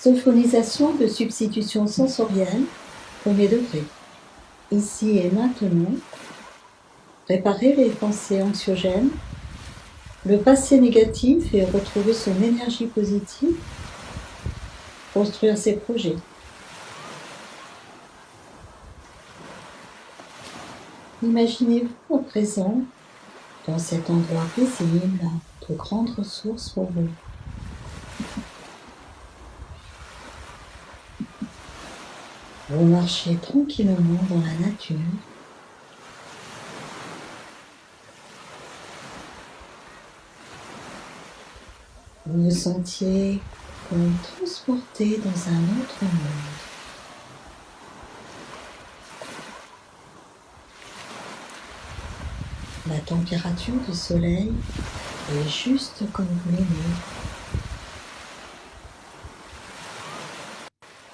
Sophonisation de substitution sensorielle, premier degré. Ici et maintenant, réparer les pensées anxiogènes, le passé négatif et retrouver son énergie positive, construire ses projets. Imaginez-vous à présent dans cet endroit paisible, de grandes ressources pour vous. Vous marchez tranquillement dans la nature. Vous vous sentiez comme transporté dans un autre monde. La température du soleil est juste comme vous l'aimez.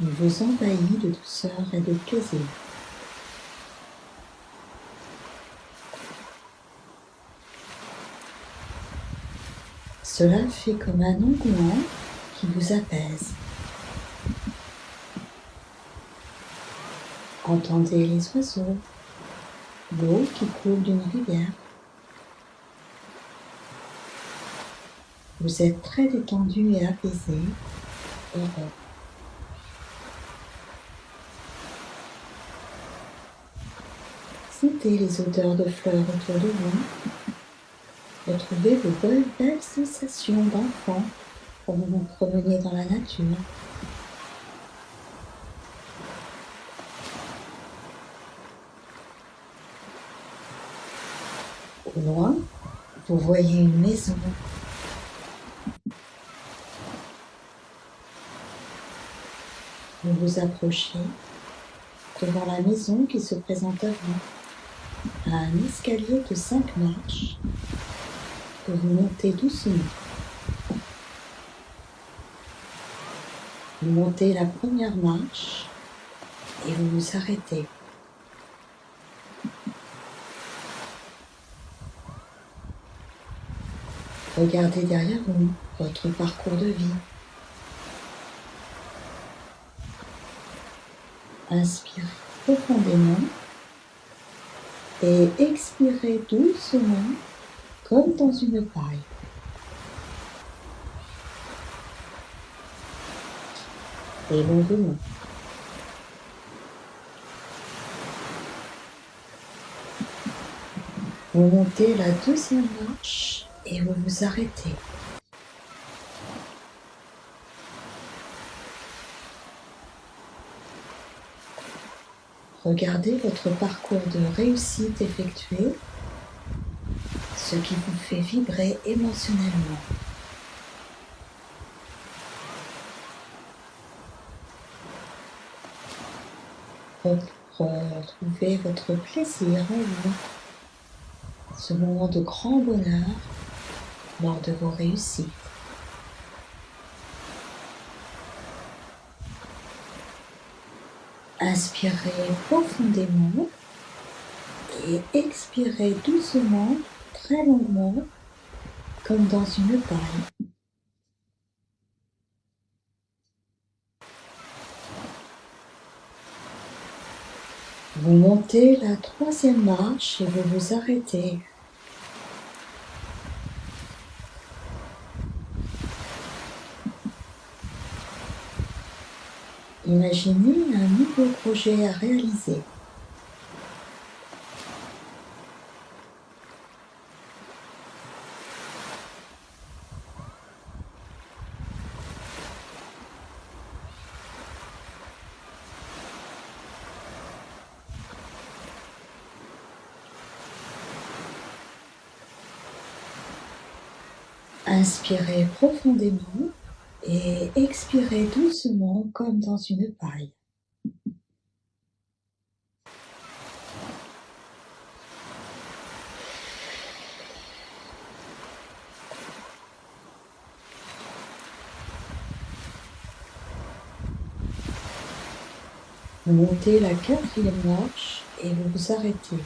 Il vous envahit de douceur et de plaisir. Cela fait comme un engouement qui vous apaise. Entendez les oiseaux, l'eau qui coule d'une rivière. Vous êtes très détendu et apaisé, heureux. Sentez les odeurs de fleurs autour de vous. Retrouvez vos belles sensations d'enfant quand vous vous promeniez dans la nature. Au loin, vous voyez une maison. Vous vous approchez devant la maison qui se présente à vous, à un escalier de 5 marches que vous montez doucement. Vous montez la première marche et vous vous arrêtez. Regardez derrière vous votre parcours de vie. Inspirez profondément et expirez doucement comme dans une paille. Et longuement. Vous montez la deuxième marche et vous vous arrêtez. Regardez votre parcours de réussite effectué, ce qui vous fait vibrer émotionnellement. Retrouvez votre plaisir en vous, ce moment de grand bonheur lors de vos réussites. Inspirez profondément et expirez doucement, très longuement, comme dans une paille. Vous montez la troisième marche et vous vous arrêtez. Imaginez un nouveau projet à réaliser. Inspirez profondément et expirez doucement comme dans une paille. Vous montez la quatrième marche et vous vous arrêtez.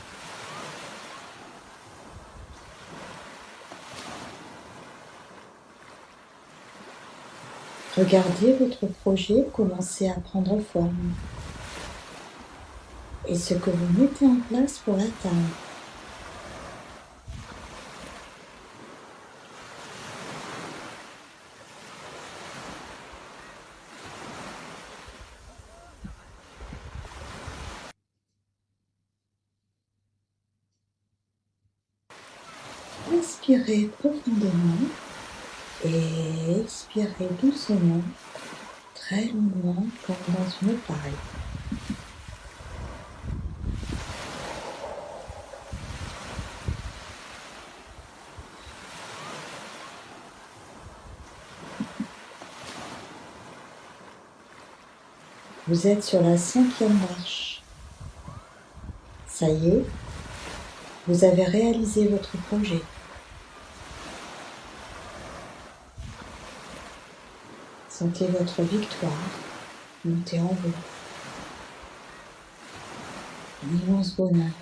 Regardez votre projet commencer à prendre forme et ce que vous mettez en place pour l'atteindre. Inspirez profondément et expirez doucement, très longuement comme dans une paille. Vous êtes sur la 5e marche. Ça y est, vous avez réalisé votre projet. Sentez votre victoire monter en vous. Un immense bonheur.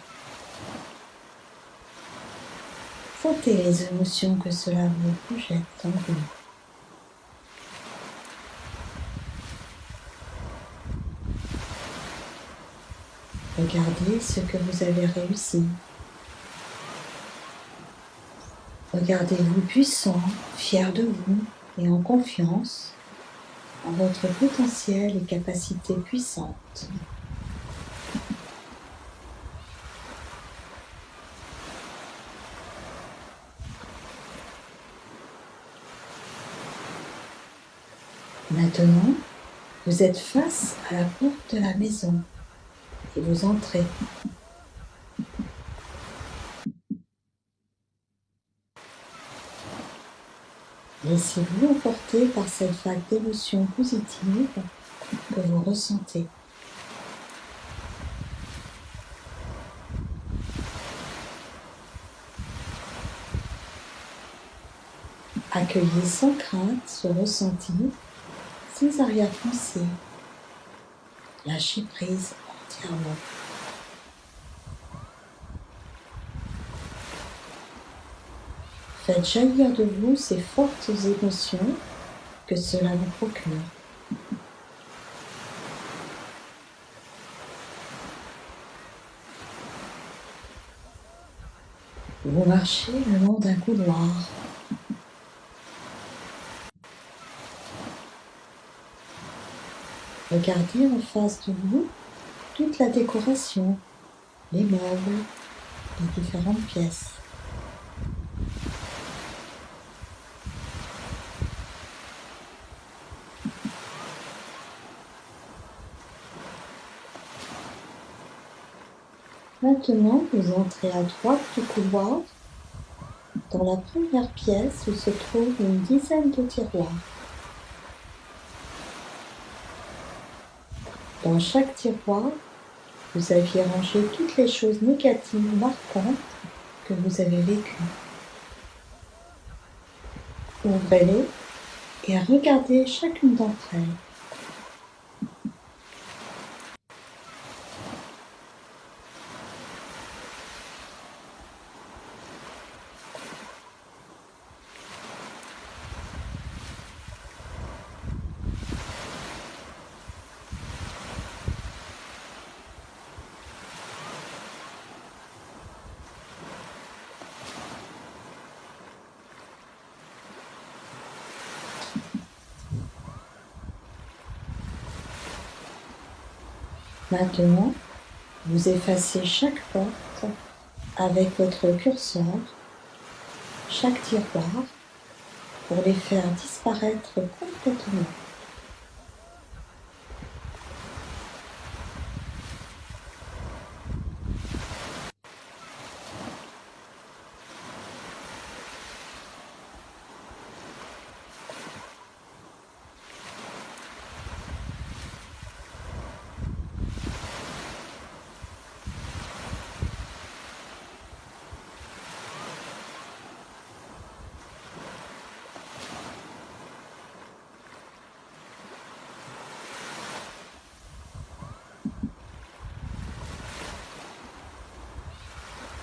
Sentez les émotions que cela vous projette en vous. Regardez ce que vous avez réussi. Regardez-vous puissant, fier de vous et en confiance en votre potentiel et capacité puissante. Maintenant, vous êtes face à la porte de la maison et vous entrez. Laissez-vous emporter par cette vague d'émotions positives que vous ressentez. Accueillez sans crainte ce ressenti, sans arrière-pensée. Lâchez prise entièrement. Faites jaillir de vous ces fortes émotions que cela vous procure. Vous marchez le long d'un couloir. Regardez en face de vous toute la décoration, les meubles, les différentes pièces. Maintenant, vous entrez à droite du couloir dans la première pièce où se trouvent une dizaine de tiroirs. Dans chaque tiroir, vous aviez rangé toutes les choses négatives marquantes que vous avez vécues. Ouvrez-les et regardez chacune d'entre elles. Maintenant, vous effacez chaque porte avec votre curseur, chaque tiroir, pour les faire disparaître complètement.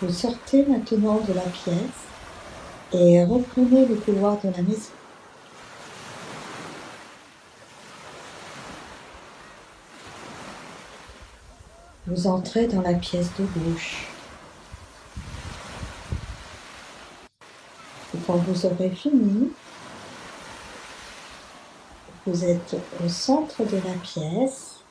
Vous sortez maintenant de la pièce et reprenez le couloir de la maison. Vous entrez dans la pièce de gauche. Et quand vous aurez fini, vous êtes au centre de la pièce.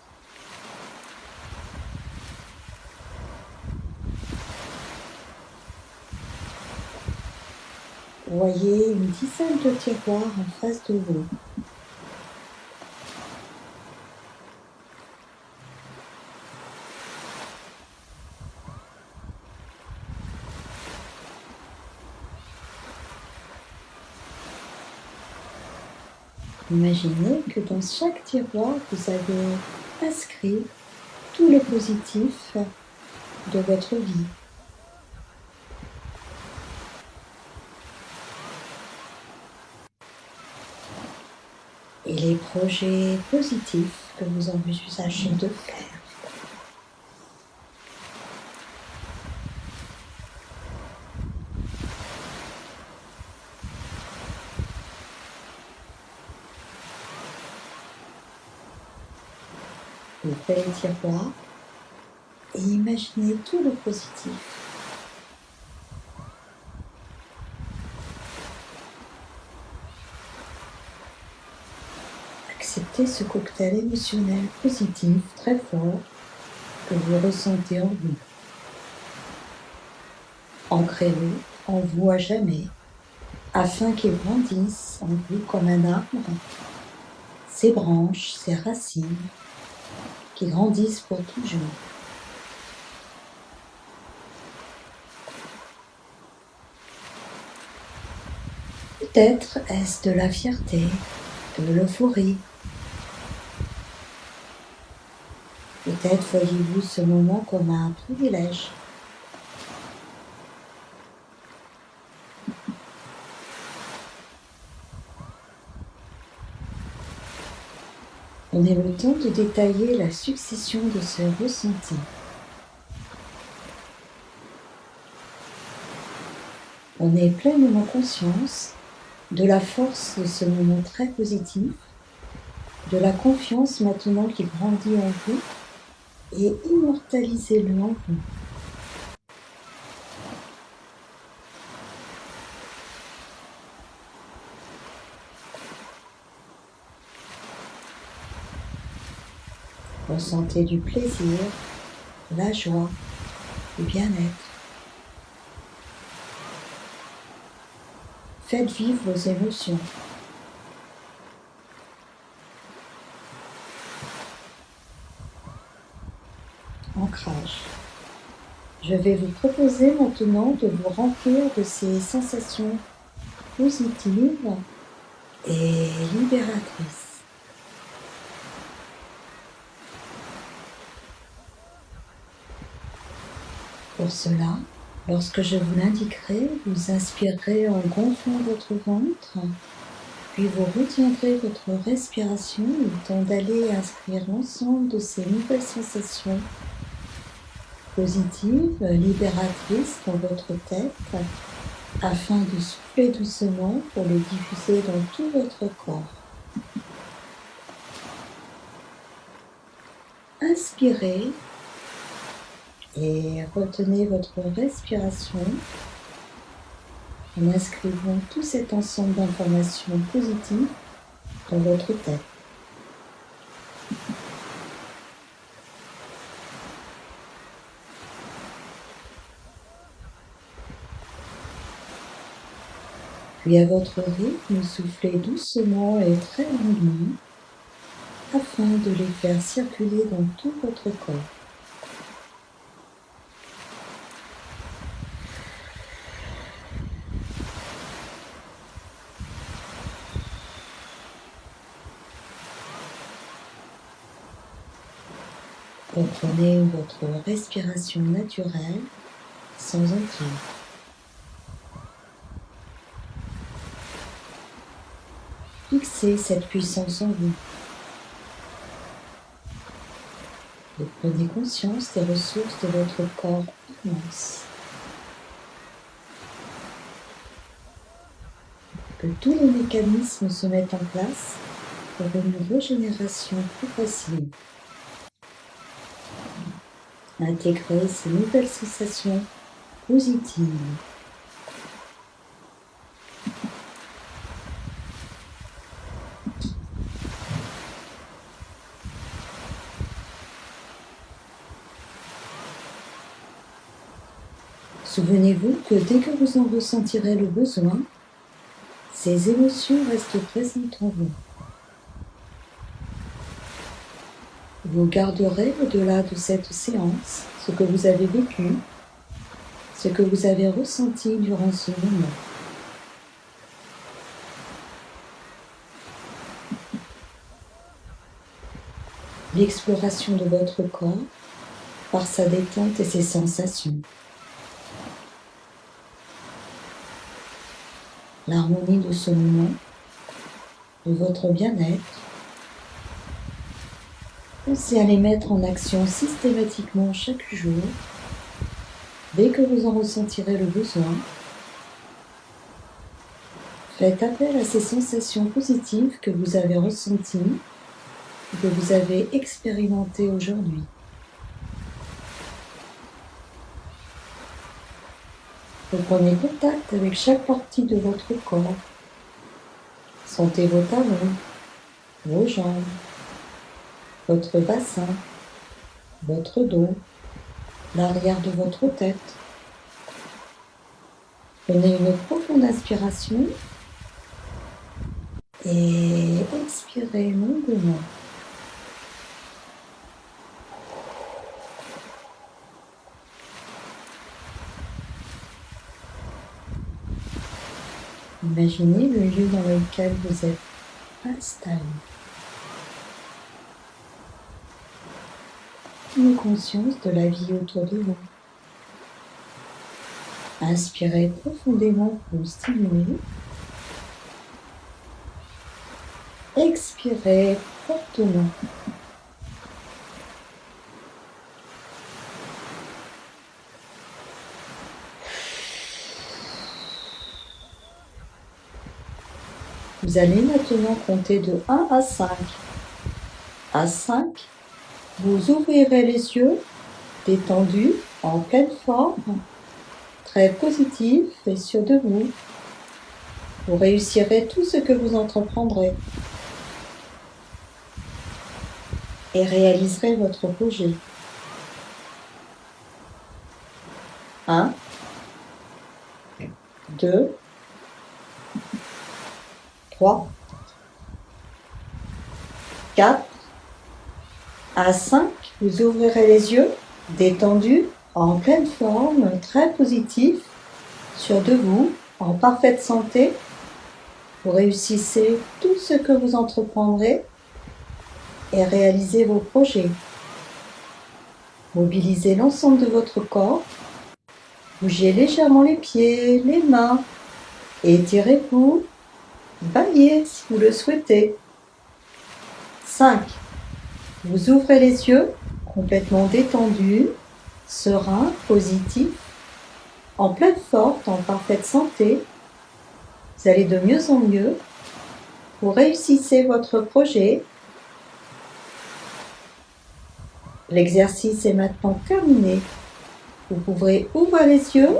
Vous voyez une dizaine de tiroirs en face de vous. Imaginez que dans chaque tiroir, vous avez inscrit tout le positif de votre vie. Et les projets positifs que vous envisagez de faire. Ouvrez les tiroirs et imaginez tout le positif. Acceptez ce cocktail émotionnel positif très fort que vous ressentez en vous. Ancrez-le en vous à jamais, afin qu'il grandisse en vous comme un arbre, ses branches, ses racines, qui grandissent pour toujours. Peut-être est-ce de la fierté, de l'euphorie. Peut-être voyez-vous ce moment comme un privilège. Prenez le temps de détailler la succession de ce ressenti. On est pleinement conscience de la force de ce moment très positif, de la confiance maintenant qui grandit en vous, et immortalisez-le en vous. Ressentez du plaisir, de la joie, du bien-être. Faites vivre vos émotions. Ancrage. Je vais vous proposer maintenant de vous remplir de ces sensations positives et libératrices. Pour cela, lorsque je vous l'indiquerai, vous inspirerez en gonflant votre ventre, puis vous retiendrez votre respiration le temps d'aller inscrire l'ensemble de ces nouvelles sensations positives, libératrices dans votre tête, afin de souffler doucement pour les diffuser dans tout votre corps. Inspirez et retenez votre respiration en inscrivant tout cet ensemble d'informations positives dans votre tête. Puis à votre rythme, soufflez doucement et très longuement afin de les faire circuler dans tout votre corps. Reprenez votre respiration naturelle sans entrain. Fixez cette puissance en vous. Et prenez conscience des ressources de votre corps immense. Que tous les mécanismes se mettent en place pour une régénération progressive. Intégrez ces nouvelles sensations positives. Souvenez-vous que dès que vous en ressentirez le besoin, ces émotions restent présentes en vous. Vous garderez au-delà de cette séance ce que vous avez vécu, ce que vous avez ressenti durant ce moment. L'exploration de votre corps par sa détente et ses sensations. L'harmonie de ce moment, de votre bien-être. Pensez à les mettre en action systématiquement chaque jour, dès que vous en ressentirez le besoin. Faites appel à ces sensations positives que vous avez ressenties, que vous avez expérimentées aujourd'hui. Reprenez contact avec chaque partie de votre corps. Sentez vos talons, vos jambes, votre bassin, votre dos, l'arrière de votre tête. Prenez une profonde inspiration et expirez longuement. Imaginez le lieu dans lequel vous êtes installé. Prenez conscience de la vie autour de vous. Inspirez profondément pour vous stimuler. Expirez fortement. Vous allez maintenant compter de 1 à 5. À 5, vous ouvrirez les yeux, détendus, en pleine forme, très positif et sûr de vous. Vous réussirez tout ce que vous entreprendrez et réaliserez votre projet. 1, 2, 3, 4, à 5, vous ouvrirez les yeux, détendus, en pleine forme, très positif, sûr de vous, en parfaite santé. Vous réussissez tout ce que vous entreprendrez et réalisez vos projets. Mobilisez l'ensemble de votre corps. Bougez légèrement les pieds, les mains. Étirez-vous. Baillez si vous le souhaitez. 5. Vous ouvrez les yeux, complètement détendus, serein, positif, en pleine forme, en parfaite santé. Vous allez de mieux en mieux. Vous réussissez votre projet. L'exercice est maintenant terminé. Vous pourrez ouvrir les yeux